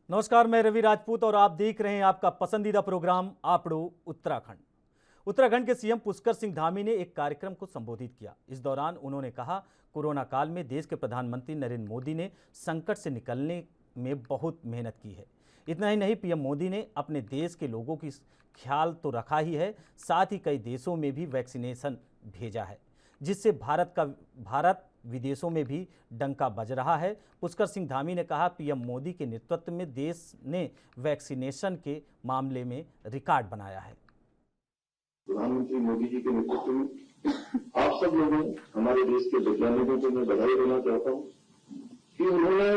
नमस्कार, मैं रवि राजपूत और आप देख रहे हैं आपका पसंदीदा प्रोग्राम आपड़ो उत्तराखंड। उत्तराखंड के सीएम पुष्कर सिंह धामी ने एक कार्यक्रम को संबोधित किया। इस दौरान उन्होंने कहा, कोरोना काल में देश के प्रधानमंत्री नरेंद्र मोदी ने संकट से निकलने में बहुत मेहनत की है। इतना ही नहीं, पीएम मोदी ने अपने देश के लोगों की ख्याल तो रखा ही है, साथ ही कई देशों में भी वैक्सीनेशन भेजा है, जिससे भारत विदेशों में भी डंका बज रहा है। पुष्कर सिंह धामी ने कहा, पीएम मोदी के नेतृत्व में देश ने वैक्सीनेशन के मामले में रिकॉर्ड बनाया है। प्रधानमंत्री मोदी जी के नेतृत्व में आप सब लोगों, हमारे देश के वैज्ञानिकों को मैं बधाई देना चाहता हूं कि उन्होंने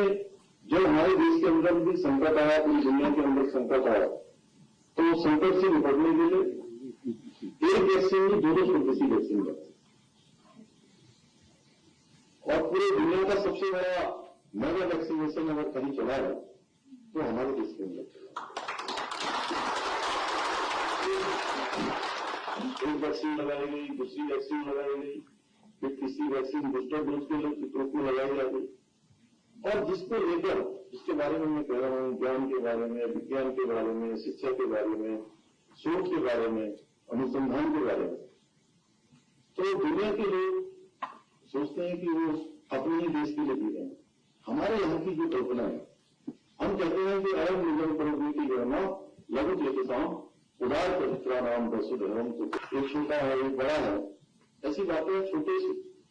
जब हमारे देश के अंदर भी संकट आया, पूरी दुनिया के अंदर संकट आया, तो संकट से निपटने के लिए एक वैक्सीन में दो स्वदेशी वैक्सीन बनाई और पूरी दुनिया का सबसे बड़ा मेगा वैक्सीनेशन अगर कहीं चला है तो हमारे देश के अंदर चला। एक वैक्सीन लगाई गई, दूसरी वैक्सीन लगाई गई, फिर तीसरी वैक्सीन बूस्टर डोज के रूप में लगाई जा गई। और जिसको लेकर, जिसके बारे में मैं कह रहा हूं, ज्ञान के बारे में, विज्ञान के बारे में, शिक्षा के बारे में, शोध के बारे में, अनुसंधान के बारे में, तो दुनिया के लोग सोचते हैं कि वो अपने ही देश के लिए जी रहे हैं। हमारे यहाँ की जो कल्पना है, हम कहते हैं कि अरब निगम प्रवृत्ति गणना लघु लेखिकाओं उदार पवित्रा नाम वसुधर्म, तो एक छोटा है एक बड़ा है, ऐसी बातें छोटे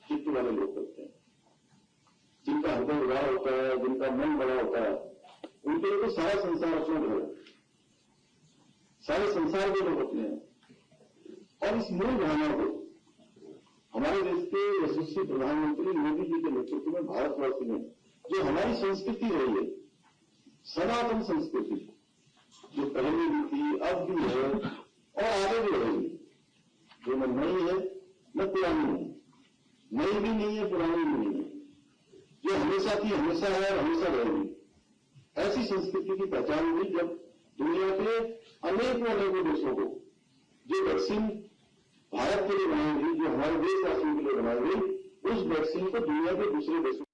चित्त वाले लोग करते हैं। जिनका हृदय उदार होता है, जिनका मन बड़ा होता है, उनके लिए तो सारा संसार अपना घर है, सारे संसार के लोग अपने हैं। और इस मूल भावना को हमारे देश के यशस्वी प्रधानमंत्री मोदी जी के नेतृत्व में भारतवर्ष में जो हमारी संस्कृति रही है, सनातन संस्कृति, जो पहले भी थी, अब भी है और आगे भी रहेगी, जो न नई है न पुरानी है, नई भी नहीं है पुरानी भी नहीं है, जो हमेशा थी हमेशा है और हमेशा रहेगी। ऐसी संस्कृति की पहचान हुई जब दुनिया के अनेकों देशों को जो वैक्सीन भारत के लिए बनाई गई, जो हमारे देशवासियों के लिए बनाई गई, उस वैक्सीन को दुनिया के दूसरे देशों।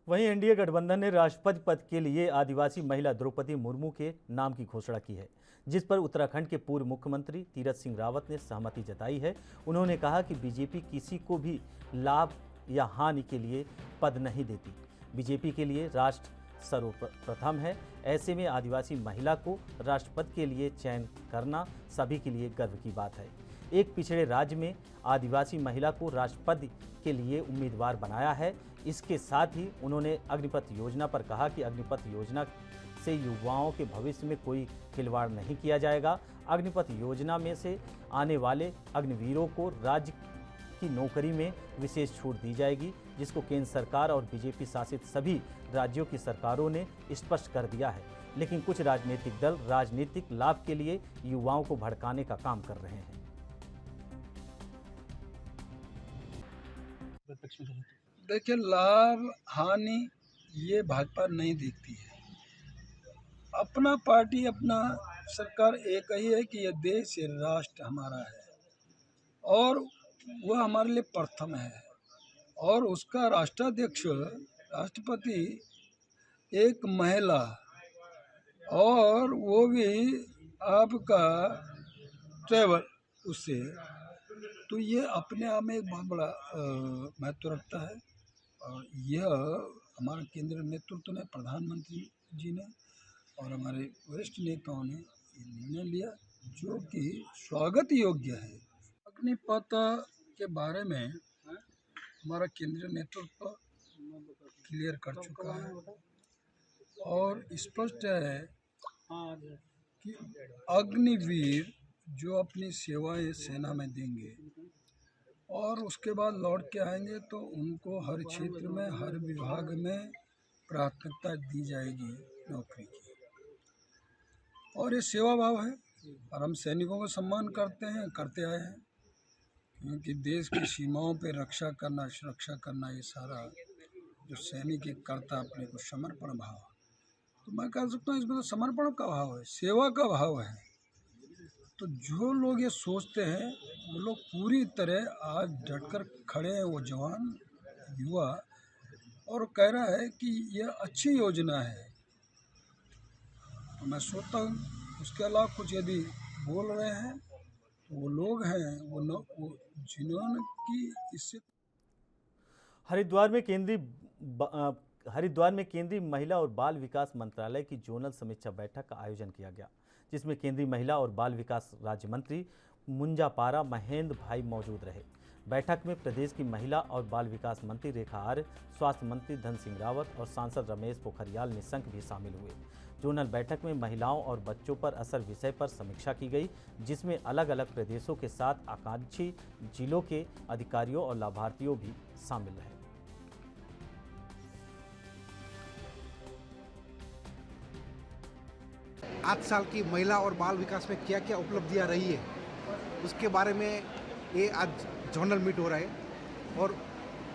वहीं एनडीए गठबंधन ने राष्ट्रपति पद के लिए आदिवासी महिला द्रौपदी मुर्मू के नाम की घोषणा की है, जिस पर उत्तराखंड के पूर्व मुख्यमंत्री तीरथ सिंह रावत ने सहमति जताई है। उन्होंने कहा कि बीजेपी किसी को भी लाभ या हानि के लिए पद नहीं देती। बीजेपी के लिए राष्ट्र सर्वप्रथम है। ऐसे में आदिवासी महिला को राष्ट्रपति के लिए चयन करना सभी के लिए गर्व की बात है। एक पिछड़े राज्य में आदिवासी महिला को राष्ट्रपति के लिए उम्मीदवार बनाया है। इसके साथ ही उन्होंने अग्निपथ योजना पर कहा कि अग्निपथ योजना से युवाओं के भविष्य में कोई खिलवाड़ नहीं किया जाएगा। अग्निपथ योजना में से आने वाले अग्निवीरों को राज्य की नौकरी में विशेष छूट दी जाएगी, जिसको केंद्र सरकार और बीजेपी शासित सभी राज्यों की सरकारों ने स्पष्ट कर दिया है। लेकिन कुछ राजनीतिक दल राजनीतिक लाभ के लिए युवाओं को भड़काने का काम कर रहे हैं। देखिए, लाभ हानि ये भाजपा नहीं देखती है। अपना पार्टी, अपना सरकार एक ही है कि ये देश, ये राष्ट्र हमारा है और वह हमारे लिए प्रथम है। और उसका राष्ट्राध्यक्ष, राष्ट्रपति एक महिला, और वो भी आपका ट्रैवल उससे, तो ये अपने आप में एक बहुत बड़ा महत्व रखता है। और यह हमारा केंद्र नेतृत्व ने, प्रधानमंत्री जी ने और हमारे वरिष्ठ नेताओं ने ये निर्णय लिया, जो कि स्वागत योग्य है। अग्निपथ के बारे में हमारा केंद्रीय नेतृत्व क्लियर कर चुका है और स्पष्ट है कि अग्निवीर जो अपनी सेवाएं सेना में देंगे और उसके बाद लौट के आएंगे, तो उनको हर क्षेत्र में, हर विभाग में प्राथमिकता दी जाएगी नौकरी की। और ये सेवा भाव है और हम सैनिकों को सम्मान करते हैं, करते आए हैं, क्योंकि देश की सीमाओं पे रक्षा करना, सुरक्षा करना, ये सारा जो सैनिक एक करता अपने को समर्पण भाव, तो मैं कह सकता हूँ इसमें तो समर्पण का भाव है, सेवा का भाव है। तो जो लोग ये सोचते हैं वो लोग पूरी तरह आज डटकर खड़े हैं, वो जवान युवा, और कह रहा है कि यह अच्छी योजना है तो मैं सोचता हूँ उसके अलावा कुछ यदि बोल रहे हैं तो वो लोग हैं वो जिन्होंने कि इससे हरिद्वार में केंद्रीय महिला और बाल विकास मंत्रालय की जोनल समीक्षा बैठक का आयोजन किया गया, जिसमें केंद्रीय महिला और बाल विकास राज्य मंत्री मुंजापारा महेंद्र भाई मौजूद रहे। बैठक में प्रदेश की महिला और बाल विकास मंत्री रेखा आर्य, स्वास्थ्य मंत्री धन सिंह रावत और सांसद रमेश पोखरियाल निशंक भी शामिल हुए। जोनल बैठक में महिलाओं और बच्चों पर असर विषय पर समीक्षा की गई, जिसमें अलग अलग प्रदेशों के साथ आकांक्षी जिलों के अधिकारियों और लाभार्थियों भी शामिल रहे। 8 साल की महिला और बाल विकास में क्या क्या उपलब्धियां रही है उसके बारे में ये आज जोनल मीट हो रहा है। और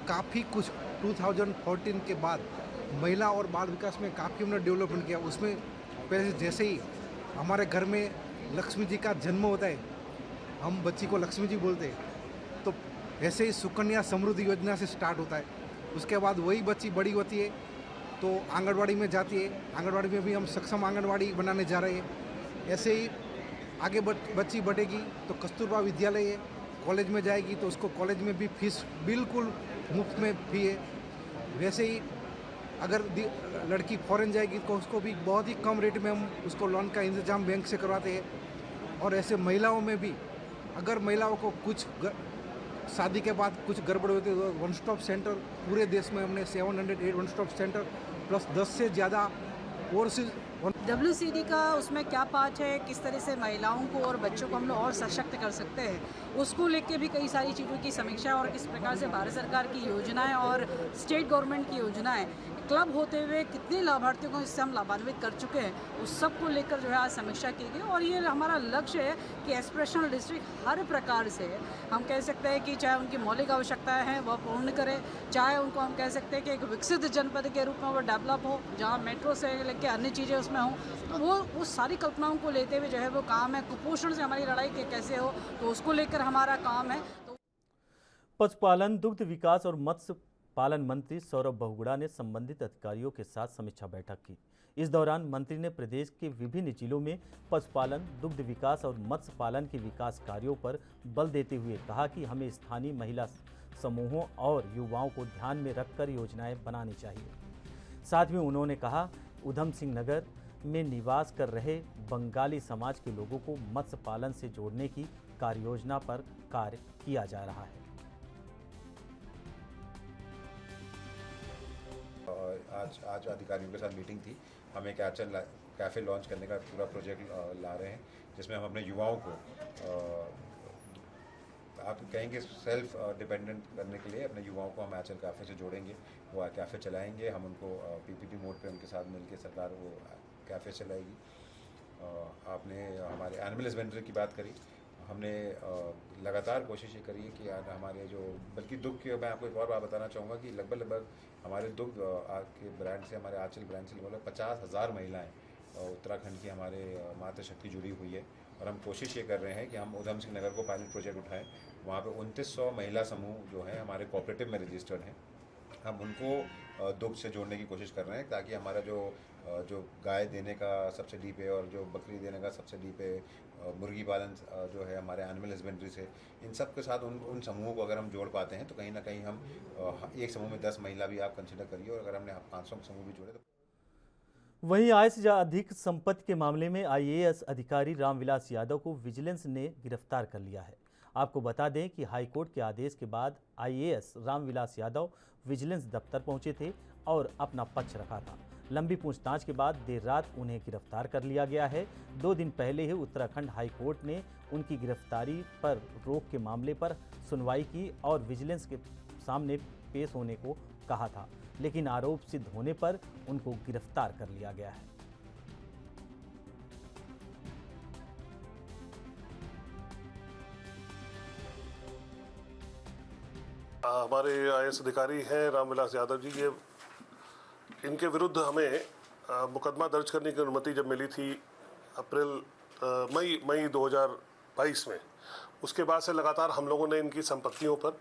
काफ़ी कुछ 2014 के बाद महिला और बाल विकास में काफ़ी हमने डेवलपमेंट किया। उसमें पहले जैसे ही हमारे घर में लक्ष्मी जी का जन्म होता है, हम बच्ची को लक्ष्मी जी बोलते हैं, तो ऐसे ही सुकन्या समृद्धि योजना से स्टार्ट होता है। उसके बाद वही बच्ची बड़ी होती है तो आंगनवाड़ी में जाती है, आंगनवाड़ी में भी हम सक्षम आंगनवाड़ी बनाने जा रहे हैं। ऐसे ही आगे बच्ची बढ़ेगी तो कस्तूरबा विद्यालय है, कॉलेज में जाएगी तो उसको कॉलेज में भी फीस बिल्कुल मुफ्त में फी है। वैसे ही अगर लड़की फॉरेन जाएगी तो उसको भी बहुत ही कम रेट में हम उसको लोन का इंतजाम बैंक से करवाते हैं। और ऐसे महिलाओं में भी अगर महिलाओं को कुछ शादी के बाद कुछ गड़बड़ होती है तो वन स्टॉप सेंटर पूरे देश में हमने 708 वन स्टॉप सेंटर प्लस 10 से ज़्यादा ओवरसीज WCD का उसमें क्या पार्ट है, किस तरह से महिलाओं को और बच्चों को हम लोग और सशक्त कर सकते हैं, उसको लेके भी कई सारी चीज़ों की समीक्षा और किस प्रकार से भारत सरकार की योजनाएं और स्टेट गवर्नमेंट की योजनाएं क्लब होते हुए कितने लाभार्थियों को इससे हम लाभान्वित कर चुके हैं, उस सब को लेकर जो है आज समीक्षा की गई। और ये हमारा लक्ष्य है कि एस्पिरेशनल डिस्ट्रिक्ट हर प्रकार से हम कह सकते हैं कि चाहे उनकी मौलिक आवश्यकताएं हैं वह पूर्ण करें, चाहे उनको हम कह सकते हैं कि एक विकसित जनपद के रूप में वो डेवलप हो, जहाँ मेट्रो से लेकर अन्य चीज़ें उसमें हों, तो वो सारी कल्पनाओं को लेते हुए जो है वो काम है। कुपोषण से हमारी लड़ाई कैसे हो तो उसको लेकर हमारा काम है। पशुपालन, दुग्ध विकास और मत्स्य पालन मंत्री सौरभ बहुगुणा ने संबंधित अधिकारियों के साथ समीक्षा बैठक की। इस दौरान मंत्री ने प्रदेश के विभिन्न जिलों में पशुपालन, दुग्ध विकास और मत्स्य पालन के विकास कार्यों पर बल देते हुए कहा कि हमें स्थानीय महिला समूहों और युवाओं को ध्यान में रखकर योजनाएं बनानी चाहिए। साथ में उन्होंने कहा, ऊधम सिंह नगर में निवास कर रहे बंगाली समाज के लोगों को मत्स्य पालन से जोड़ने की कार्ययोजना पर कार्य किया जा रहा है। आज अधिकारियों के साथ मीटिंग थी। हम एक कैफ़े लॉन्च करने का पूरा प्रोजेक्ट ला रहे हैं, जिसमें हम अपने युवाओं को आप कहेंगे सेल्फ डिपेंडेंट करने के लिए अपने युवाओं को हम आंचल कैफ़े से जोड़ेंगे। वो कैफ़े चलाएंगे, हम उनको PPP मोड पे उनके साथ मिलकर सरकार वो कैफ़े चलाएगी। आपने हमारे एनिमल हस्बेंड्री की बात करी, हमने लगातार कोशिश ये करी है कि हमारे जो बल्कि दुग्ध के मैं आपको एक और बात बताना चाहूँगा कि लगभग हमारे दुग्ध के ब्रांड से, हमारे आंचल ब्रांड से लगभग 50,000 महिलाएं उत्तराखंड की हमारे मातृशक्ति जुड़ी हुई है। और हम कोशिश ये कर रहे हैं कि हम ऊधम सिंह नगर को पायलट प्रोजेक्ट उठाएं। वहाँ पे 2900 महिला समूह जो हैं हमारे कोऑपरेटिव में रजिस्टर्ड हैं, हम उनको दुग्ध से जोड़ने की कोशिश कर रहे हैं, ताकि हमारा जो गाय देने का सब्सिडी पे और जो बकरी देने का सब्सिडी पे, मुर्गी पालन जो है हमारे एनिमल हस्बेंड्री से, इन सब के साथ उन समूहों को अगर हम जोड़ पाते हैं तो कहीं ना कहीं हम एक समूह में 10 महिला भी आप कंसिडर करिए, और अगर हमने 500 समूह भी जोड़े तो। वहीं आय से अधिक संपत्ति के मामले में IAS अधिकारी रामविलास यादव को विजिलेंस ने गिरफ्तार कर लिया है। आपको बता दें कि हाईकोर्ट के आदेश के बाद IAS रामविलास यादव विजिलेंस दफ्तर पहुंचे थे और अपना पक्ष रखा था। लंबी पूछताछ के बाद देर रात उन्हें गिरफ्तार कर लिया गया है। 2 दिन पहले ही उत्तराखंड हाईकोर्ट ने उनकी गिरफ्तारी पर रोक के मामले पर सुनवाई की और विजिलेंस के सामने पेश होने को कहा था, लेकिन आरोप सिद्ध होने पर उनको गिरफ्तार कर लिया गया है। हमारे IAS अधिकारी हैं रामविलास यादव जी, ये इनके विरुद्ध हमें मुकदमा दर्ज करने की अनुमति जब मिली थी मई 2022 में, उसके बाद से लगातार हम लोगों ने इनकी संपत्तियों पर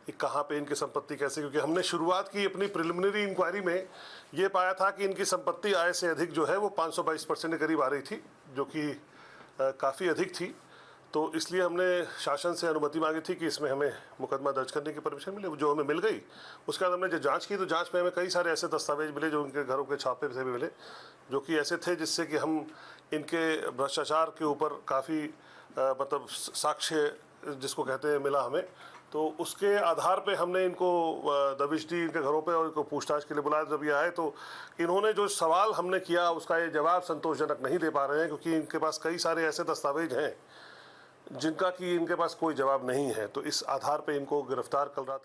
कि कहाँ पे इनकी संपत्ति कैसे, क्योंकि हमने शुरुआत की अपनी प्रिलिमिनरी इंक्वायरी में ये पाया था कि इनकी संपत्ति आय से अधिक जो है वो 522% के करीब आ रही थी, जो कि काफ़ी अधिक थी। तो इसलिए हमने शासन से अनुमति मांगी थी कि इसमें हमें मुकदमा दर्ज करने की परमिशन मिले, जो हमें मिल गई। उसके बाद हमने जो जांच की तो जांच में हमें कई सारे ऐसे दस्तावेज मिले जो उनके घरों के छापे से भी मिले, जो कि ऐसे थे जिससे कि हम इनके भ्रष्टाचार के ऊपर काफ़ी मतलब साक्ष्य जिसको कहते हैं मिला हमें। तो उसके आधार पे हमने इनको दबिश दी इनके घरों पे और इनको पूछताछ के लिए बुलाया। जब ये आए तो इन्होंने जो सवाल हमने किया उसका ये जवाब संतोषजनक नहीं दे पा रहे हैं, क्योंकि इनके पास कई सारे ऐसे दस्तावेज हैं जिनका कि इनके पास कोई जवाब नहीं है। तो इस आधार पे इनको गिरफ्तार कल रात।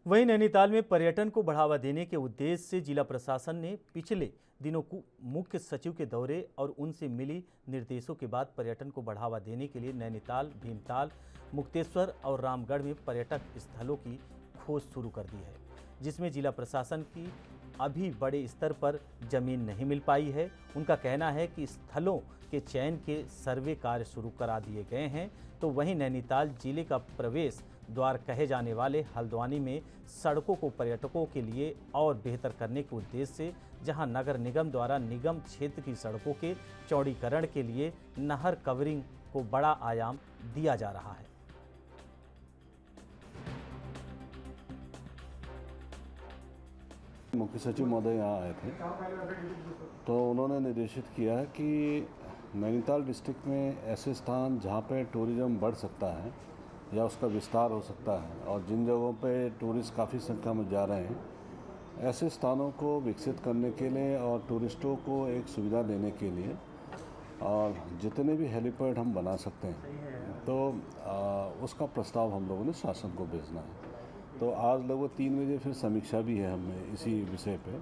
वहीं नैनीताल में पर्यटन को बढ़ावा देने के उद्देश्य से जिला प्रशासन ने पिछले दिनों को मुख्य सचिव के दौरे और उनसे मिली निर्देशों के बाद पर्यटन को बढ़ावा देने के लिए नैनीताल, भीमताल, मुक्तेश्वर और रामगढ़ में पर्यटक स्थलों की खोज शुरू कर दी है, जिसमें जिला प्रशासन की अभी बड़े स्तर पर जमीन नहीं मिल पाई है। उनका कहना है कि स्थलों के चयन के सर्वे कार्य शुरू करा दिए गए हैं। तो वहीं नैनीताल जिले का प्रवेश द्वार कहे जाने वाले हल्द्वानी में सड़कों को पर्यटकों के लिए और बेहतर करने के उद्देश्य से जहां नगर निगम द्वारा निगम क्षेत्र की सड़कों के चौड़ीकरण के लिए नहर कवरिंग को बड़ा आयाम दिया जा रहा है। मुख्य सचिव महोदय यहाँ आए थे तो उन्होंने निर्देशित किया है कि नैनीताल डिस्ट्रिक्ट में ऐसे स्थान जहाँ पे टूरिज़्म बढ़ सकता है या उसका विस्तार हो सकता है और जिन जगहों पे टूरिस्ट काफ़ी संख्या में जा रहे हैं, ऐसे स्थानों को विकसित करने के लिए और टूरिस्टों को एक सुविधा देने के लिए और जितने भी हेलीपैड हम बना सकते हैं तो उसका प्रस्ताव हम लोगों ने शासन को भेजना है। तो आज लगभग 3 बजे फिर समीक्षा भी है हमें इसी विषय पे।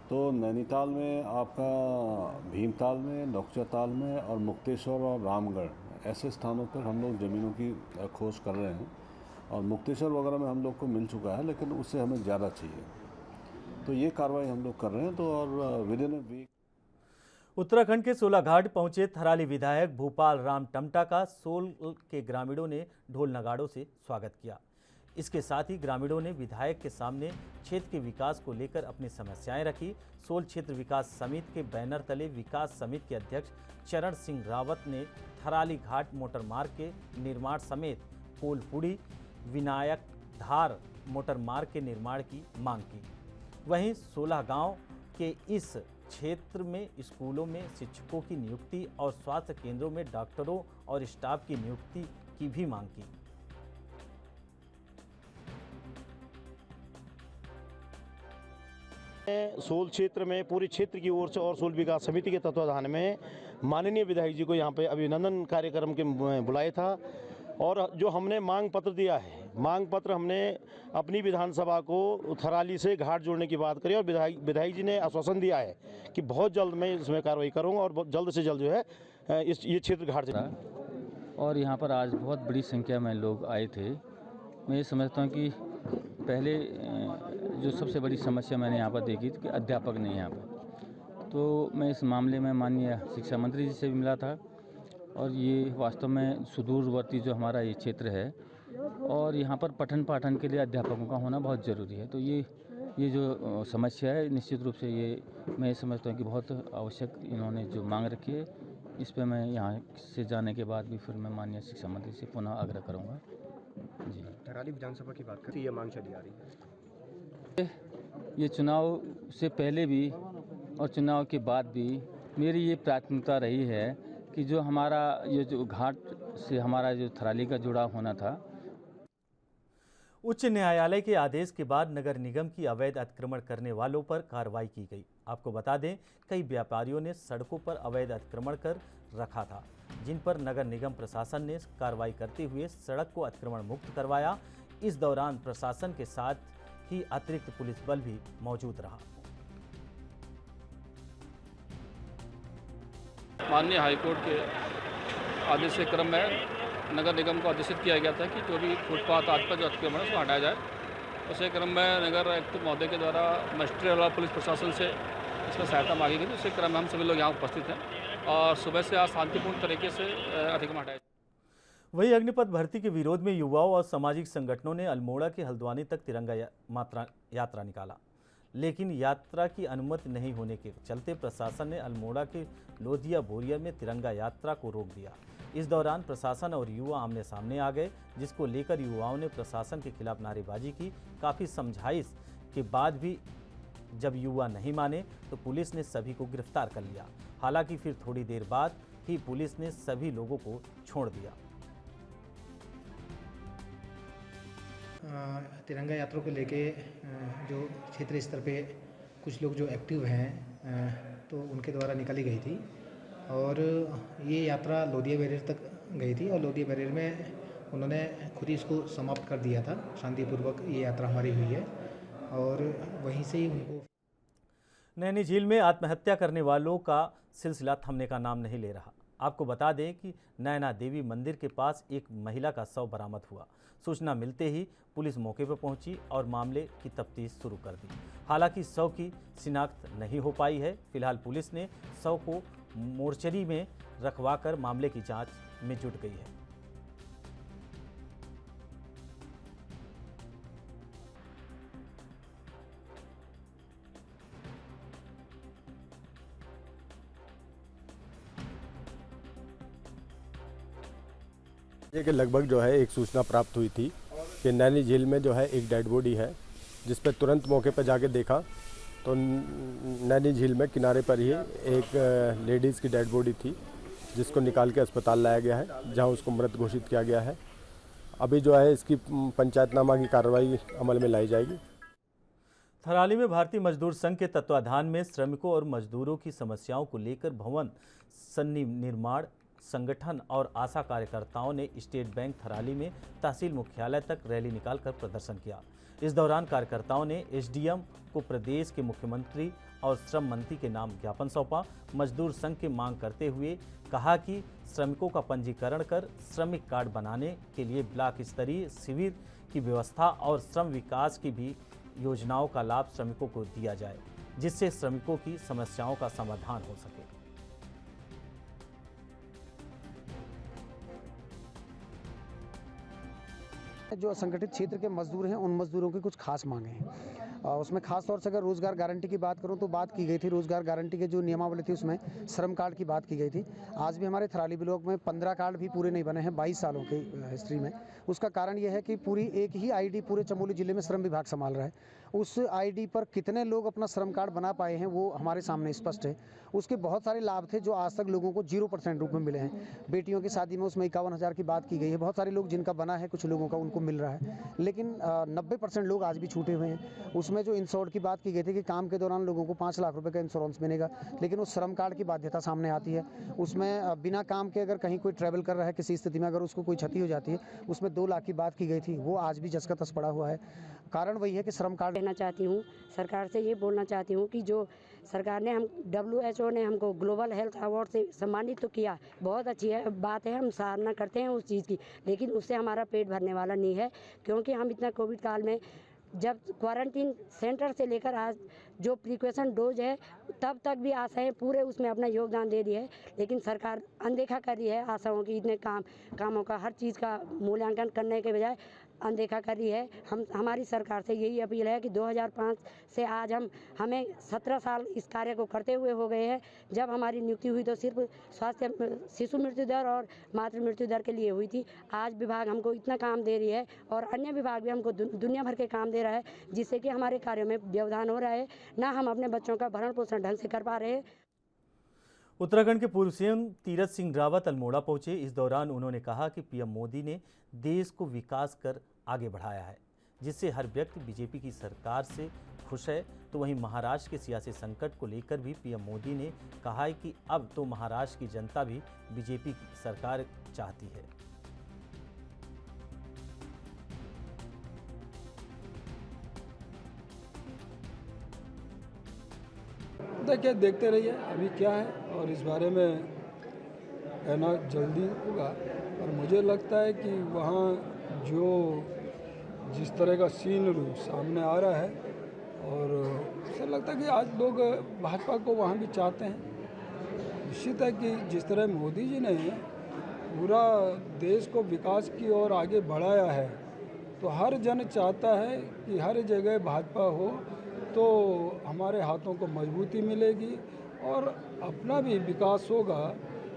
तो नैनीताल में आपका भीमताल में, नौकचताल में और मुक्तेश्वर और रामगढ़ ऐसे स्थानों पर हम लोग ज़मीनों की खोज कर रहे हैं और मुक्तेश्वर वगैरह में हम लोग को मिल चुका है, लेकिन उससे हमें ज़्यादा चाहिए। तो ये कार्रवाई हम लोग कर रहे हैं। तो और within a week Uttarakhand के सोलाघाट पहुंचे थराली विधायक भूपाल राम टमटा का सोल के ग्रामीणों ने ढोल नगाड़ों से स्वागत किया। इसके साथ ही ग्रामीणों ने विधायक के सामने क्षेत्र के विकास को लेकर अपनी समस्याएं रखी। सोल क्षेत्र विकास समिति के बैनर तले विकास समिति के अध्यक्ष चरण सिंह रावत ने थराली घाट मोटर मार्ग के निर्माण समेत कोलपुड़ी विनायक धार मोटर मार्ग के निर्माण की मांग की। वहीं 16 गांव के इस क्षेत्र में स्कूलों में शिक्षकों की नियुक्ति और स्वास्थ्य केंद्रों में डॉक्टरों और स्टाफ की नियुक्ति की भी मांग की। सोल क्षेत्र में पूरे क्षेत्र की ओर से और सोल विकास समिति के तत्वाधान में माननीय विधायक जी को यहाँ पे अभिनंदन कार्यक्रम के बुलाया था और जो हमने मांग पत्र दिया है, मांग पत्र हमने अपनी विधानसभा को थराली से घाट जोड़ने की बात करी और विधायक जी ने आश्वासन दिया है कि बहुत जल्द मैं इसमें कार्रवाई करूँगा और जल्द से जल्द जो है ये क्षेत्र घाट से। और यहाँ पर आज बहुत बड़ी संख्या में लोग आए थे। मैं ये समझता हूँ कि पहले जो सबसे बड़ी समस्या मैंने यहाँ पर देखी थी कि अध्यापक नहीं यहाँ पर, तो मैं इस मामले में माननीय शिक्षा मंत्री जी से भी मिला था और ये वास्तव में सुदूरवर्ती जो हमारा ये क्षेत्र है और यहाँ पर पठन पाठन के लिए अध्यापकों का होना बहुत ज़रूरी है। तो ये जो समस्या है निश्चित रूप से ये मैं समझता हूँ कि बहुत आवश्यक इन्होंने जो मांग रखी है, इस पर मैं यहाँ से जाने के बाद भी फिर मैं माननीय शिक्षा मंत्री से पुनः आग्रह करूँगा। जी, थराली विधानसभा की बात करती ये मांग चली आ रही है। ये चुनाव से पहले भी और चुनाव के बाद भी मेरी ये प्राथमिकता रही है कि जो हमारा ये जो घाट से हमारा जो थराली का जुड़ाव होना था। उच्च न्यायालय के आदेश के बाद नगर निगम की अवैध अतिक्रमण करने वालों पर कार्रवाई की गई। आपको बता दें, कई व्यापारियों ने सड़कों पर अवैध अतिक्रमण कर रखा था, जिन पर नगर निगम प्रशासन ने कार्रवाई करते हुए सड़क को अतिक्रमण मुक्त करवाया। इस दौरान प्रशासन के साथ ही अतिरिक्त पुलिस बल भी मौजूद रहा। माननीय हाईकोर्ट के आदेश के क्रम में नगर निगम को आदेशित किया गया था कि जो भी फुटपाथ आदि पर जो अतिक्रमण है उसको हटाया जाए। उसी क्रम में नगर आयुक्त महोदय के द्वारा मजिस्ट्रेट और पुलिस प्रशासन से इसमें सहायता मांगी गई। उसी क्रम में हम सभी लोग यहाँ उपस्थित हैं और सुबह से आज शांतिपूर्ण तरीके से अतिक्रमण हटाया। वहीं अग्निपथ भर्ती के विरोध में युवाओं और सामाजिक संगठनों ने अल्मोड़ा के हल्द्वानी तक तिरंगा यात्रा निकाला, लेकिन यात्रा की अनुमति नहीं होने के चलते प्रशासन ने अल्मोड़ा के लोधिया बोरिया में तिरंगा यात्रा को रोक दिया। इस दौरान प्रशासन और युवा आमने सामने आ गए, जिसको लेकर युवाओं ने प्रशासन के खिलाफ नारेबाजी की। काफ़ी समझाइश के बाद भी जब युवा नहीं माने तो पुलिस ने सभी को गिरफ्तार कर लिया। हालांकि फिर थोड़ी देर बाद ही पुलिस ने सभी लोगों को छोड़ दिया। तिरंगा यात्रा को लेके जो क्षेत्रीय स्तर पे कुछ लोग जो एक्टिव हैं तो उनके द्वारा निकाली गई थी और ये यात्रा लोधिया बैरियर तक गई थी और लोधिया बैरियर में उन्होंने खुद ही इसको समाप्त कर दिया था। शांतिपूर्वक ये यात्रा हमारी हुई है और वहीं से ही उनको नैनी झील में आत्महत्या करने वालों का सिलसिला थमने का नाम नहीं ले रहा। आपको बता दें कि नैना देवी मंदिर के पास एक महिला का शव बरामद हुआ। सूचना मिलते ही पुलिस मौके पर पहुंची और मामले की तफ्तीश शुरू कर दी। हालांकि शव की शिनाख्त नहीं हो पाई है। फिलहाल पुलिस ने शव को मोर्चरी में रखवाकर मामले की जांच में जुट गई है। के लगभग जो है एक सूचना प्राप्त हुई थी कि नैनी झील में जो है एक डेड बॉडी है, जिस पर तुरंत मौके पर जाके देखा तो नैनी झील में किनारे पर ही एक लेडीज़ की डेड बॉडी थी, जिसको निकाल के अस्पताल लाया गया है, जहां उसको मृत घोषित किया गया है। अभी जो है इसकी पंचायतनामा की कार्रवाई अमल में लाई जाएगी। थराली में भारतीय मजदूर संघ के तत्वाधान में श्रमिकों और मजदूरों की समस्याओं को लेकर भवन निर्माण संगठन और आशा कार्यकर्ताओं ने स्टेट बैंक थराली में तहसील मुख्यालय तक रैली निकालकर प्रदर्शन किया। इस दौरान कार्यकर्ताओं ने एसडीएम को प्रदेश के मुख्यमंत्री और श्रम मंत्री के नाम ज्ञापन सौंपा। मजदूर संघ की मांग करते हुए कहा कि श्रमिकों का पंजीकरण कर श्रमिक कार्ड बनाने के लिए ब्लॉक स्तरीय शिविर की व्यवस्था और श्रम विकास की भी योजनाओं का लाभ श्रमिकों को दिया जाए, जिससे श्रमिकों की समस्याओं का समाधान हो सके। जो असंगठित क्षेत्र के मजदूर हैं उन मजदूरों की कुछ खास मांगे हैं। उसमें खास तौर से अगर रोजगार गारंटी की बात करूं तो बात की गई थी, रोजगार गारंटी के जो नियमावली थी उसमें श्रम कार्ड की बात की गई थी। आज भी हमारे थराली ब्लॉक में 15 कार्ड भी पूरे नहीं बने हैं 22 सालों की हिस्ट्री में। उसका कारण यह है कि पूरी एक ही आईडी पूरे चमोली जिले में श्रम विभाग संभाल रहा है। उस आईडी पर कितने लोग अपना श्रम कार्ड बना पाए हैं वो हमारे सामने स्पष्ट है। उसके बहुत सारे लाभ थे जो आज तक लोगों को 0% रूप में मिले हैं। बेटियों की शादी में उसमें 51,000 की बात की गई है। बहुत सारे लोग जिनका बना है, कुछ लोगों का उनको मिल रहा है, लेकिन 90% लोग आज भी छूटे हुए हैं। उसमें जो इंश्योर्ड की बात की गई थी कि काम के दौरान लोगों को 5 लाख रुपए का इंश्योरेंस मिलेगा, लेकिन उस श्रम कार्ड की बाध्यता सामने आती है। उसमें बिना काम के अगर कहीं कोई ट्रैवल कर रहा है किसी स्थिति में, अगर उसको कोई क्षति हो जाती है, उसमें 2 लाख की बात की गई थी, वो आज भी जस का तस पड़ा हुआ है। कारण वही है कि श्रम कार्ड कहना चाहती हूँ, सरकार से ये बोलना चाहती हूँ कि जो सरकार ने WHO ने हमको ग्लोबल हेल्थ अवार्ड से सम्मानित तो किया, बहुत अच्छी है बात है, हम सराहना करते हैं उस चीज़ की, लेकिन उससे हमारा पेट भरने वाला नहीं है। क्योंकि हम इतना कोविड काल में जब क्वारंटीन सेंटर से लेकर आज जो प्रिकॉशन डोज है तब तक भी आशाएं पूरे उसमें अपना योगदान दे रही है, लेकिन सरकार अनदेखा कर रही है आशाओं की। इतने कामों का हर चीज़ का मूल्यांकन करने के बजाय अनदेखा कर रही है। हमारी सरकार से यही अपील है कि 2005 से आज हमें 17 साल इस कार्य को करते हुए हो गए हैं। जब हमारी नियुक्ति हुई तो सिर्फ स्वास्थ्य शिशु मृत्यु दर और मातृ मृत्यु दर के लिए हुई थी। आज विभाग हमको इतना काम दे रही है और अन्य विभाग भी हमको दुनिया भर के काम दे रहा है, जिससे कि हमारे कार्यों में व्यवधान हो रहा है, ना हम अपने बच्चों का भरण पोषण ढंग से कर पा रहे हैं। उत्तराखंड के पूर्व सीएम तीरथ सिंह रावत अल्मोड़ा पहुंचे। इस दौरान उन्होंने कहा कि पीएम मोदी ने देश को विकास कर आगे बढ़ाया है, जिससे हर व्यक्ति बीजेपी की सरकार से खुश है। तो वहीं महाराष्ट्र के सियासी संकट को लेकर भी पीएम मोदी ने कहा है कि अब तो महाराष्ट्र की जनता भी बीजेपी की सरकार चाहती है। देखिए, देखते रहिए अभी क्या है, और इस बारे में कहना जल्दी होगा। और मुझे लगता है कि वहाँ जो जिस तरह का सीन सामने आ रहा है, और मुझे लगता है कि आज लोग भाजपा को वहाँ भी चाहते हैं। निश्चित है कि जिस तरह मोदी जी ने पूरा देश को विकास की ओर आगे बढ़ाया है, तो हर जन चाहता है कि हर जगह भाजपा हो तो हमारे हाथों को मजबूती मिलेगी और अपना भी विकास होगा।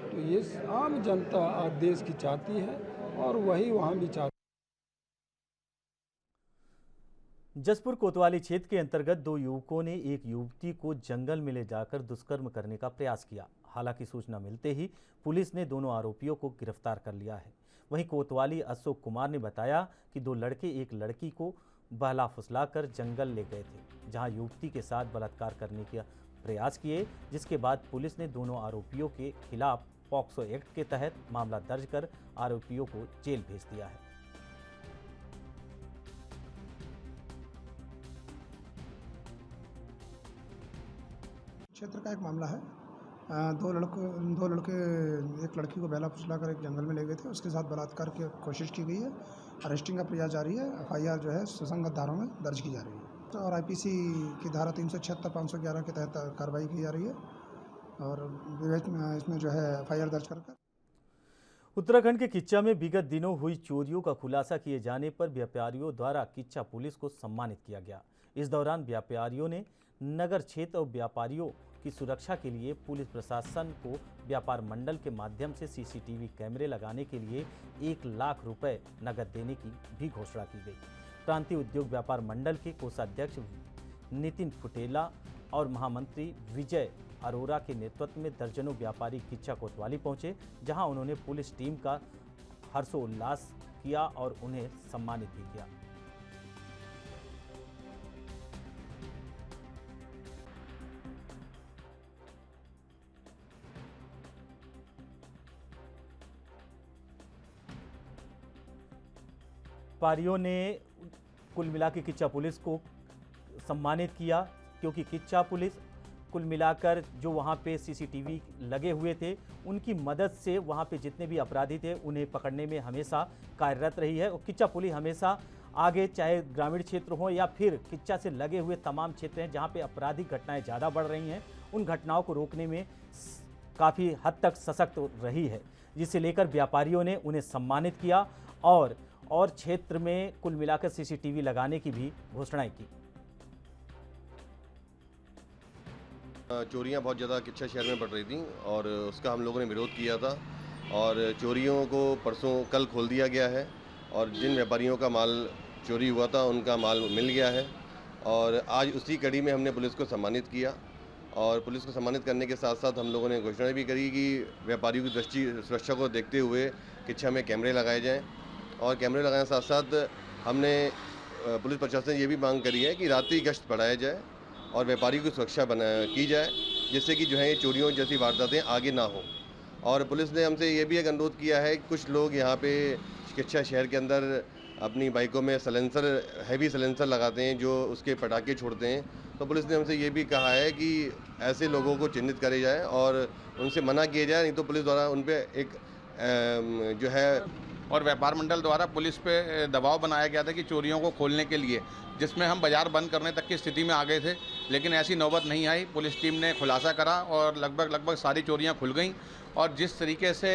तो ये आम जनता आज देश की चाहती है और वही वहाँ भी चाहती है। जसपुर कोतवाली क्षेत्र के अंतर्गत दो युवकों ने एक युवती को जंगल में ले जाकर दुष्कर्म करने का प्रयास किया। हालांकि सूचना मिलते ही पुलिस ने दोनों आरोपियों को गिरफ्तार कर लिया है। वहीं कोतवाली अशोक कुमार ने बताया कि दो लड़के एक लड़की को बहला फुसलाकर जंगल ले गए थे, जहां युवती के साथ बलात्कार करने का प्रयास किए, जिसके बाद पुलिस ने दोनों आरोपियों के खिलाफ पॉक्सो एक्ट के तहत मामला दर्ज कर आरोपियों को जेल भेज दिया है। क्षेत्र का एक मामला है। दो लड़के एक लड़की को बहला फुसला कर एक जंगल में ले गए थे, उसके साथ बलात्कार की कोशिश की गई है। अरेस्टिंग का प्रयास जारी है। FIR जो है सुसंगत धाराओं में दर्ज की जा रही है और IPC की धारा 376, 511 के तहत कार्रवाई की जा रही है और इसमें जो है FIR दर्ज कर उत्तराखंड के किच्चा में विगत दिनों हुई चोरियों का खुलासा किए जाने पर व्यापारियों द्वारा किच्चा पुलिस को सम्मानित किया गया। इस दौरान व्यापारियों ने नगर क्षेत्र और व्यापारियों की सुरक्षा के लिए पुलिस प्रशासन को व्यापार मंडल के माध्यम से CCTV कैमरे लगाने के लिए 1 लाख रुपए नगद देने की भी घोषणा की गई। प्रांतीय उद्योग व्यापार मंडल के कोषाध्यक्ष नितिन फुटेला और महामंत्री विजय अरोरा के नेतृत्व में दर्जनों व्यापारी किच्चा कोतवाली पहुंचे, जहां उन्होंने पुलिस टीम का हर्षोल्लास किया और उन्हें सम्मानित भी किया। व्यापारियों ने कुल मिला के किच्चा पुलिस को सम्मानित किया, क्योंकि किच्चा पुलिस कुल मिलाकर जो वहाँ पे CCTV लगे हुए थे, उनकी मदद से वहाँ पे जितने भी अपराधी थे उन्हें पकड़ने में हमेशा कार्यरत रही है। और किच्चा पुलिस हमेशा आगे, चाहे ग्रामीण क्षेत्र हो या फिर किच्चा से लगे हुए तमाम क्षेत्र हैं जहाँ पे आपराधिक घटनाएं ज़्यादा बढ़ रही हैं, उन घटनाओं को रोकने में काफ़ी हद तक सशक्त रही है, जिसे लेकर व्यापारियों ने उन्हें सम्मानित किया और क्षेत्र में कुल मिलाकर CCTV लगाने की भी घोषणाएं की। चोरियां बहुत ज़्यादा किच्चा शहर में बढ़ रही थी और उसका हम लोगों ने विरोध किया था और चोरियों को कल खोल दिया गया है और जिन व्यापारियों का माल चोरी हुआ था उनका माल मिल गया है और आज उसी कड़ी में हमने पुलिस को सम्मानित किया और पुलिस को सम्मानित करने के साथ साथ हम लोगों ने घोषणा भी करी कि व्यापारियों की सुरक्षा को देखते हुए किच्चा में कैमरे लगाए जाएँ और कैमरे लगाने के साथ साथ हमने पुलिस प्रशासन से ये भी मांग करी है कि रात्रि गश्त बढ़ाया जाए और व्यापारियों की सुरक्षा की जाए, जिससे कि जो है ये चोरियों जैसी वारदातें आगे ना हो। और पुलिस ने हमसे ये भी एक अनुरोध किया है कि कुछ लोग यहाँ पे किच्चा शहर के अंदर अपनी बाइकों में हैवी सलेंसर लगाते हैं जो उसके पटाखे छोड़ते हैं, तो पुलिस ने हमसे ये भी कहा है कि ऐसे लोगों को चिन्हित करे जाए और उनसे मना किया जाए, नहीं तो पुलिस द्वारा उन पर एक जो है और व्यापार मंडल द्वारा पुलिस पे दबाव बनाया गया था कि चोरियों को खोलने के लिए, जिसमें हम बाजार बंद करने तक की स्थिति में आ गए थे, लेकिन ऐसी नौबत नहीं आई। पुलिस टीम ने खुलासा करा और लगभग सारी चोरियां खुल गईं और जिस तरीके से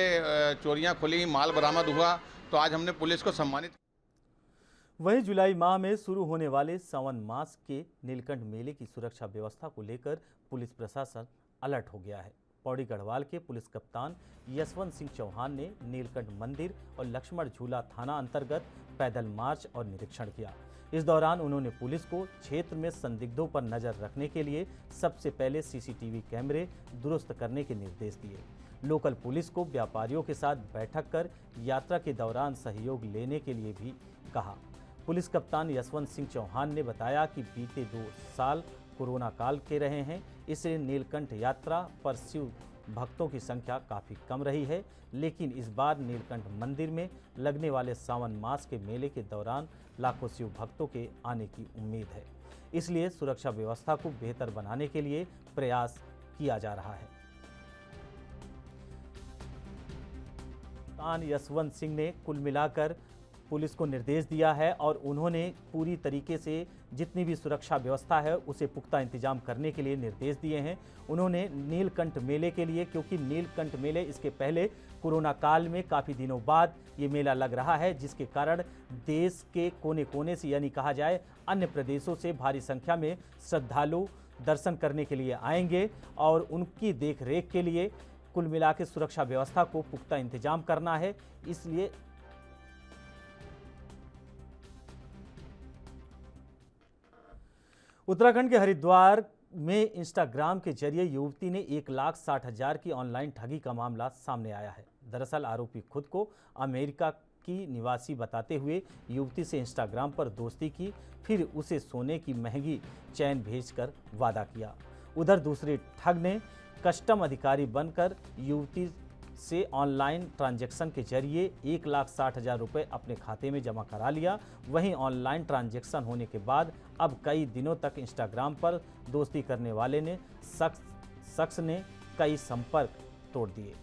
चोरियां खुली, माल बरामद हुआ, तो आज हमने पुलिस को सम्मानित। वहीं जुलाई माह में शुरू होने वाले सावन मास के नीलकंठ मेले की सुरक्षा व्यवस्था को लेकर पुलिस प्रशासन अलर्ट हो गया है। पौड़ी गढ़वाल के पुलिस कप्तान यशवंत सिंह चौहान ने नीलकंठ मंदिर और लक्ष्मण झूला थाना अंतर्गत पैदल मार्च और निरीक्षण किया। इस दौरान उन्होंने पुलिस को क्षेत्र में संदिग्धों पर नजर रखने के लिए सबसे पहले CCTV कैमरे दुरुस्त करने के निर्देश दिए। लोकल पुलिस को व्यापारियों के साथ बैठक कर यात्रा के दौरान सहयोग लेने के लिए भी कहा। पुलिस कप्तान यशवंत सिंह चौहान ने बताया कि बीते 2 साल कोरोना काल के रहे हैं, इसलिए नीलकंठ यात्रा पर शिव भक्तों की संख्या काफ़ी कम रही है, लेकिन इस बार नीलकंठ मंदिर में लगने वाले सावन मास के मेले के दौरान लाखों शिव भक्तों के आने की उम्मीद है। इसलिए सुरक्षा व्यवस्था को बेहतर बनाने के लिए प्रयास किया जा रहा है। कप्तान यशवंत सिंह ने कुल मिलाकर पुलिस को निर्देश दिया है और उन्होंने पूरी तरीके से जितनी भी सुरक्षा व्यवस्था है उसे पुख्ता इंतजाम करने के लिए निर्देश दिए हैं। उन्होंने नीलकंठ मेले के लिए, क्योंकि नीलकंठ मेले इसके पहले कोरोना काल में काफ़ी दिनों बाद ये मेला लग रहा है, जिसके कारण देश के कोने कोने से, यानी कहा जाए अन्य प्रदेशों से भारी संख्या में श्रद्धालु दर्शन करने के लिए आएंगे और उनकी देखरेख के लिए कुल मिला के सुरक्षा व्यवस्था को पुख्ता इंतजाम करना है। इसलिए उत्तराखंड के हरिद्वार में इंस्टाग्राम के जरिए युवती ने 1,60,000 की ऑनलाइन ठगी का मामला सामने आया है। दरअसल आरोपी खुद को अमेरिका की निवासी बताते हुए युवती से इंस्टाग्राम पर दोस्ती की, फिर उसे सोने की महंगी चैन भेजकर वादा किया। उधर दूसरे ठग ने कस्टम अधिकारी बनकर युवती से ऑनलाइन ट्रांजैक्शन के जरिए 1,60,000 रुपये अपने खाते में जमा करा लिया। वहीं ऑनलाइन ट्रांजैक्शन होने के बाद अब कई दिनों तक इंस्टाग्राम पर दोस्ती करने वाले ने शख्स ने कई संपर्क तोड़ दिए।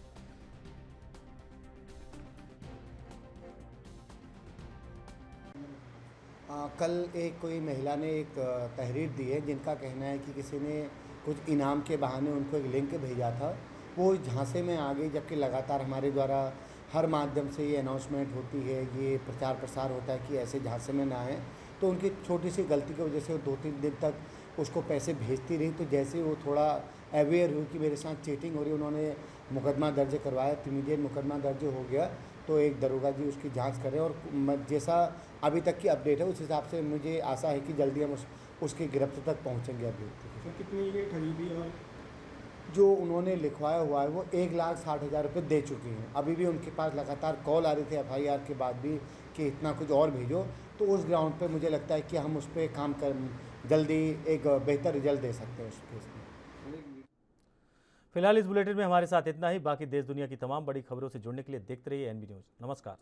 कल कोई महिला ने एक तहरीर दी है जिनका कहना है कि किसी ने कुछ इनाम के बहाने उनको एक लिंक भेजा था, वो झांसे में आ गई। जबकि लगातार हमारे द्वारा हर माध्यम से ये अनाउंसमेंट होती है, ये प्रचार प्रसार होता है कि ऐसे झांसे में ना आए, तो उनकी छोटी सी गलती की वजह से वो 2-3 दिन तक उसको पैसे भेजती रही। तो जैसे वो थोड़ा अवेयर हुई कि मेरे साथ चीटिंग हो रही, उन्होंने मुकदमा दर्ज करवाया। इमीडिएट मुकदमा दर्ज हो गया, तो एक दरोगा जी उसकी जांच करें और जैसा अभी तक की अपडेट है उस हिसाब से मुझे आशा है कि जल्दी हम उसकी गिरफ्त तक पहुंचेंगे। अभी कितनी ये ठगी थी और जो उन्होंने लिखवाया हुआ है वो 1,60,000 रुपये दे चुकी हैं। अभी भी उनके पास लगातार कॉल आ रही थी FIR के बाद भी कि इतना कुछ और भेजो। तो उस ग्राउंड पे मुझे लगता है कि हम उस पर काम कर जल्दी एक बेहतर रिजल्ट दे सकते हैं उस केस में। फिलहाल इस बुलेटिन में हमारे साथ इतना ही। बाकी देश दुनिया की तमाम बड़ी खबरों से जुड़ने के लिए देखते रहिए NB न्यूज़। नमस्कार।